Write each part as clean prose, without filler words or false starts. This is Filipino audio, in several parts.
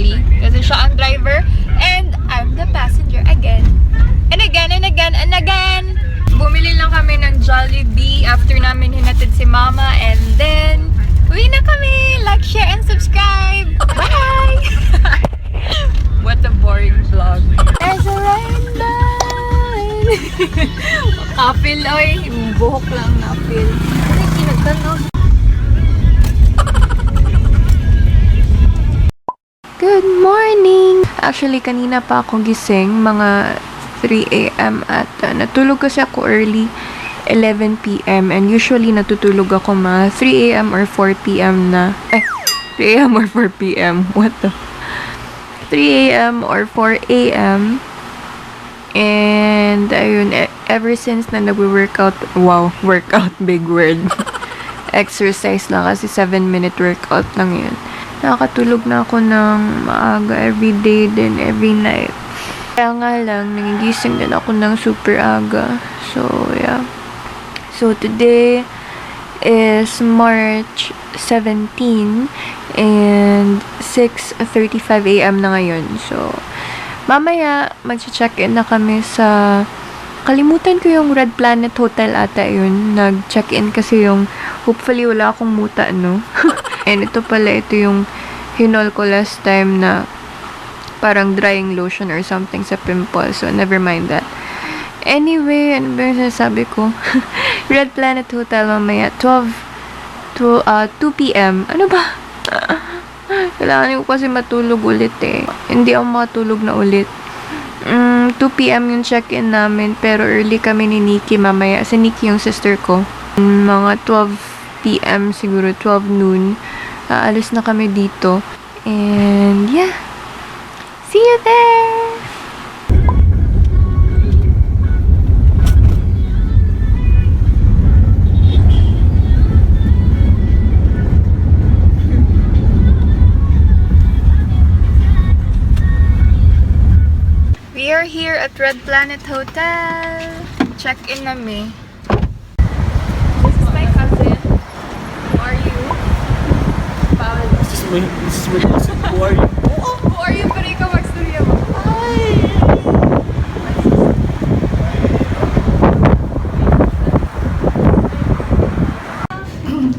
usually. Kasi siya ang driver and I'm the passenger again. And again, and again, and again. Bumili lang kami ng Jollibee after namin hinatid si Mama. And then, uwi na kami! Like, share, and subscribe! Bye! What a boring vlog. There's a rainbow! Kapil, oy. Buhok lang na feel. Ay, kinagtanog. Good morning! Actually, kanina pa ako gising, mga 3 a.m. at natulog kasi ako early, 11 p.m. And usually natutulog ako mga 3 a.m. or 4 p.m. na. 3 a.m. or 4 p.m. What the? 3 a.m. or 4 a.m. And ayun, ever since na nag-workout, wow, workout, big word. Exercise lang kasi 7-minute workout lang yun. Nakakatulog na ako ng maaga every day din, every night. Kaya nga lang, nangigising din ako ng super aga. So, yeah. So, today is March 17 and 6:35 a.m. na ngayon. So, mamaya, mag-check-in na kami sa... Kalimutan ko yung Red Planet Hotel ata yun. Nag-check-in kasi yung... Hopefully, wala akong muta, no? And ito pala, ito yung hinol ko last time na parang drying lotion or something sa pimple. So, never mind that. Anyway, ano ba yung sinasabi ko? Red Planet Hotel mamaya, 2 p.m. Ano ba? Kailangan ko kasi matulog ulit eh. Hindi ako makatulog na ulit. 2 p.m. yung check-in namin, pero early kami ni Nikki mamaya. Si Nikki yung sister ko. Mga 12 p.m. siguro, 12 noon. Aalis na kami dito. And yeah. See you there! We are here at Red Planet Hotel. Check-in na me. This is my cousin. Who are you? Paolo. This is my cousin. Who are you? Who are you? Pero ikaw magstorya mo. Hi!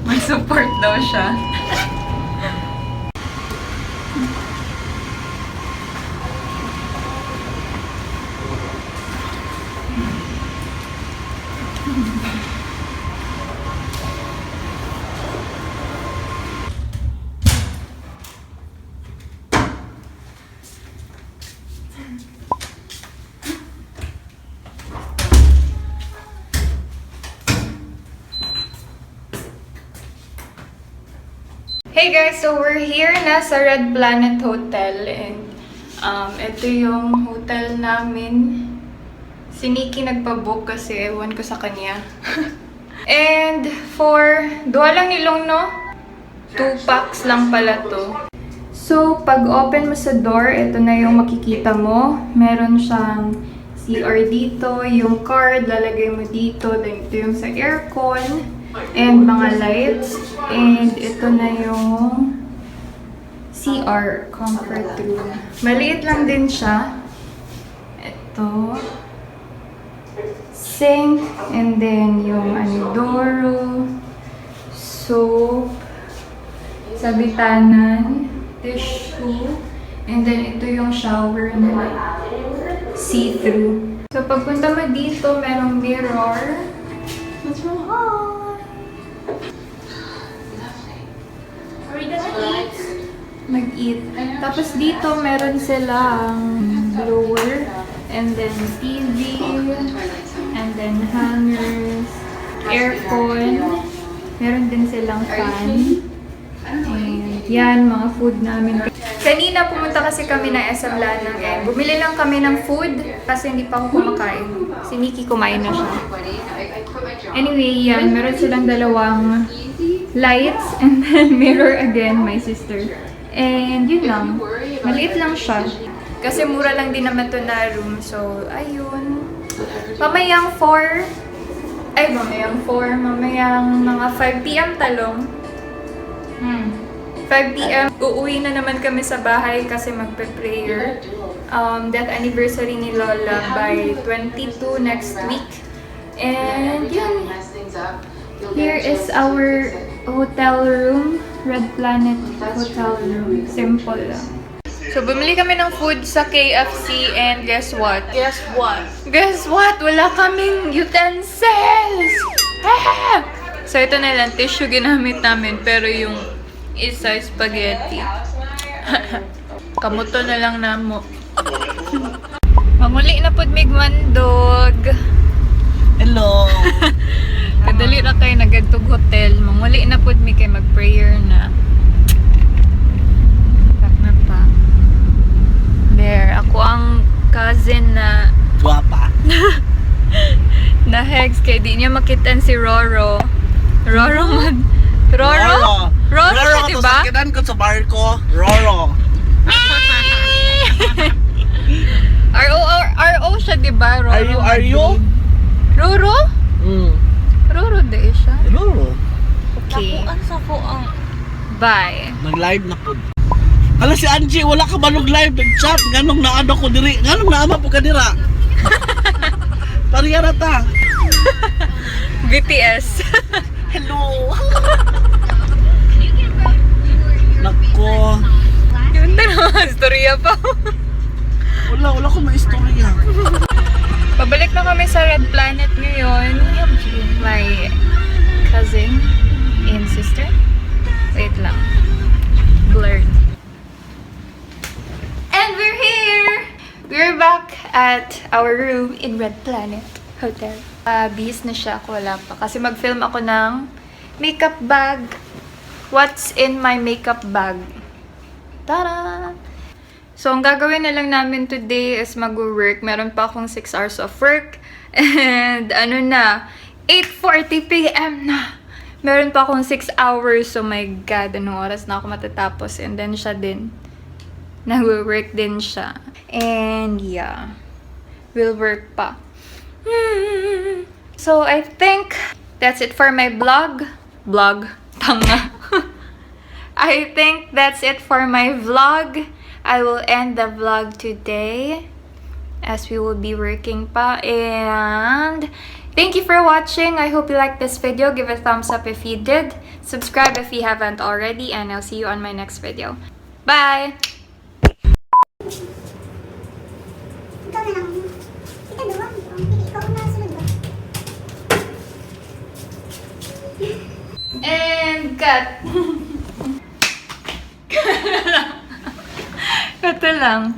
May support daw siya. Hey guys, so we're here na sa Red Planet Hotel and ito yung hotel namin. Si Nikki nagpa-book kasi ewan ko sa kanya. And for duha lang nilong no? 2 packs lang pala to. So pag open mo sa door, ito na yung makikita mo. Meron siyang CR dito, yung card lalagay mo dito, then ito yung sa aircon. And mga lights. And ito na yung CR, comfort room. Maliit lang din siya. Ito. Sink. And then yung anidoro. Soap. Sabitanan. Tissue. And then ito yung shower na see-through. So pagpunta mo dito, merong mirror. What's wrong? Mag-eat. Tapos dito, meron silang blower, and then TV, and then hangers, aircon, meron din silang fan. And yan, mga food namin. Kanina pumunta kasi kami ng SM Lanang and bumili lang kami ng food kasi hindi pa ako kumakain. Si Nikki kumain na siya. Anyway, yan, meron silang dalawang lights and then mirror again, my sister. And yun lang. Maliit lang siya. Kasi mura lang din naman to na room. So, ayun. Mamayang 4. Mamayang mga 5 p.m. talong. 5 p.m. Uuwi na naman kami sa bahay kasi magpe-prayer. That anniversary ni Lola by 22 next week. And yun. Here is our hotel room. Red Planet Hotel Room. Simple lang. So, bumili kami ng food sa KFC and guess what? Guess what? Guess what? Wala kaming utensils! Ah! So, ito na lang. Tissue ginamit namin. Pero yung isa spaghetti. Kamuto na lang namo. Manguli na pod mig mandog. Hello! Kadali na kayo nagadtog hotel. Manguli na pod mi kay mag-prayer na. Tak na pa. There. Ako ang cousin na Guwapa. na Hex kay di niya makitan si Roro. Roro man. Roro? Roro siya, Roro, diba? sakitan ko sa barko. Roro. RO siya, diba? Roro. Are you? Roro? Roro de siya. Roro. Okay. sa ko ang Bye. Nag-live na po. Hala si Angie, wala ka ba nag-live? Nag-chat. Ganong naano ko diri. Ganong naama po ka dira. Pariya na ta. BTS. Hello. Nako. Yun na naman, storya pa. Wala ko maistorya. Pabalik na kami sa Red Planet ngayon. My cousin and sister. Wait lang. Blurred. And we're here! We're back at our room in Red Planet Hotel. Bis na siya ako, wala pa. Kasi mag-film ako ng makeup bag. What's in my makeup bag? Tara! So, ang gagawin na lang namin today is mag-work. Meron pa akong 6 hours of work. And, 8:40 p.m. na. Meron pa akong 6 hours. So, my God, anong oras na ako matatapos. And then, siya din. Nag-work din siya. And, yeah. We'll work pa. So, I think that's it for my vlog. Tanga. I think that's it for my vlog. I will end the vlog today as we will be working pa. And thank you for watching. I hope you liked this video. Give a thumbs up if you did. Subscribe if you haven't already. And I'll see you on my next video. Bye! ikaw na lang. Kita doon. Hindi ikaw na sunod ba? And cut! Ito lang.